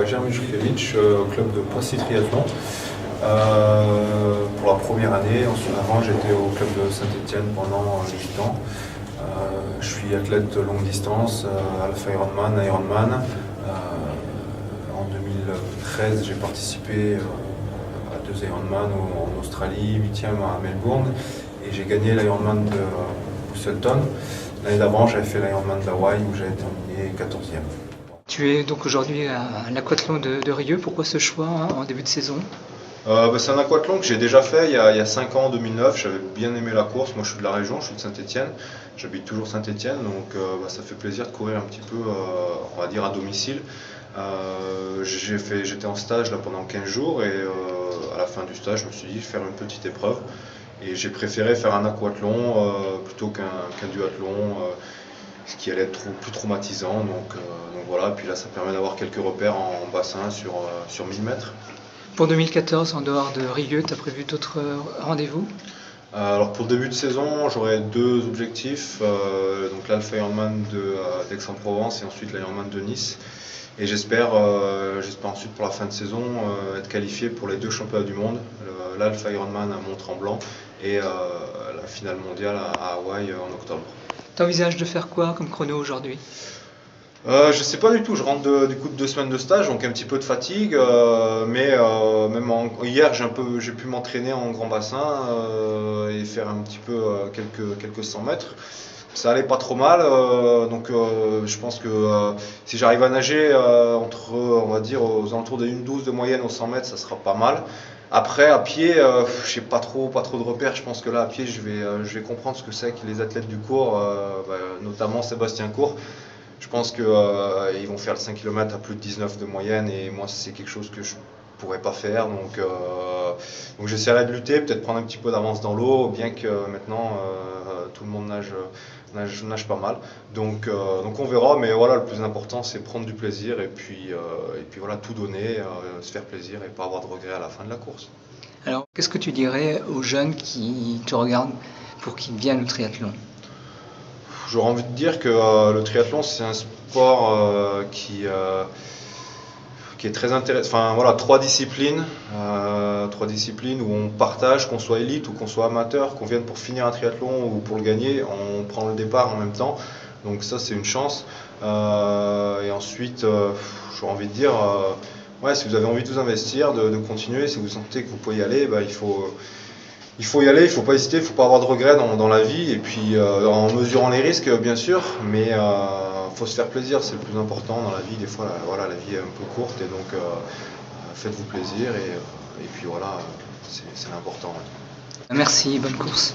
Jeremy Jurkevic au club de Poissy Triathlon. Pour la première année, avant j'étais au club de Saint-Étienne pendant 8 ans. Je suis athlète longue distance, Alpha Ironman, Ironman. En 2013, j'ai participé à 2 Ironman en Australie, 8e à Melbourne, et j'ai gagné l'Ironman de Busselton. L'année d'avant, j'avais fait l'Ironman d'Hawaï où j'avais terminé 14e. Tu es donc aujourd'hui à l'aquathlon de Rieux. Pourquoi ce choix en début de saison? C'est un aquathlon que j'ai déjà fait il y a 5 ans, en 2009. J'avais bien aimé la course. Moi, je suis de la région, je suis de Saint-Étienne. J'habite toujours Saint-Étienne, donc ça fait plaisir de courir un petit peu, on va dire, à domicile. J'étais en stage là, pendant 15 jours et à la fin du stage, je me suis dit faire une petite épreuve. Et j'ai préféré faire un aquathlon plutôt qu'un duathlon, ce qui allait être plus traumatisant. Donc voilà, puis là, ça permet d'avoir quelques repères en bassin sur 1000 mètres. Pour 2014, en dehors de Rieux, tu as prévu d'autres rendez-vous? Alors pour le début de saison, j'aurai 2 objectifs, donc l'Alpha Ironman d'Aix-en-Provence et ensuite l'Ironman de Nice. Et j'espère ensuite pour la fin de saison être qualifié pour les 2 championnats du monde, l'Alpha Ironman à Mont-Tremblant et la finale mondiale à Hawaï en octobre. Tu envisages de faire quoi comme chrono aujourd'hui? Je sais pas du tout, je rentre du coup de 2 semaines de stage, donc un petit peu de fatigue, mais même hier j'ai pu m'entraîner en grand bassin et faire un petit peu quelques 100 mètres. Ça allait pas trop mal, donc je pense que si j'arrive à nager on va dire aux alentours des 1,12 de moyenne aux 100 mètres, ça sera pas mal. Après à pied, j'ai pas trop de repères. Je pense que là à pied je vais comprendre ce que c'est que les athlètes du cours, notamment Sébastien Court. Je pense qu'ils vont faire le 5 km à plus de 19 de moyenne et moi c'est quelque chose que je pourrais pas faire. Donc j'essaierai de lutter, peut-être prendre un petit peu d'avance dans l'eau, bien que maintenant tout le monde nage pas mal. Donc on verra, mais voilà, le plus important c'est prendre du plaisir et puis voilà, tout donner, se faire plaisir et pas avoir de regrets à la fin de la course. Alors, qu'est-ce que tu dirais aux jeunes qui te regardent pour qu'ils viennent au triathlon? J'aurais envie de dire que le triathlon c'est un sport qui est très intéressant. Enfin voilà, 3 disciplines où on partage, qu'on soit élite ou qu'on soit amateur, qu'on vienne pour finir un triathlon ou pour le gagner, on prend le départ en même temps. Donc ça c'est une chance. Et ensuite, j'aurais envie de dire, ouais, si vous avez envie de vous investir, de continuer, si vous sentez que vous pouvez y aller, il faut y aller, il ne faut pas hésiter, il ne faut pas avoir de regrets dans la vie, et puis en mesurant les risques bien sûr, mais il faut se faire plaisir, c'est le plus important dans la vie. Des fois voilà, la vie est un peu courte et donc faites-vous plaisir et puis voilà, c'est l'important. Merci, bonne course.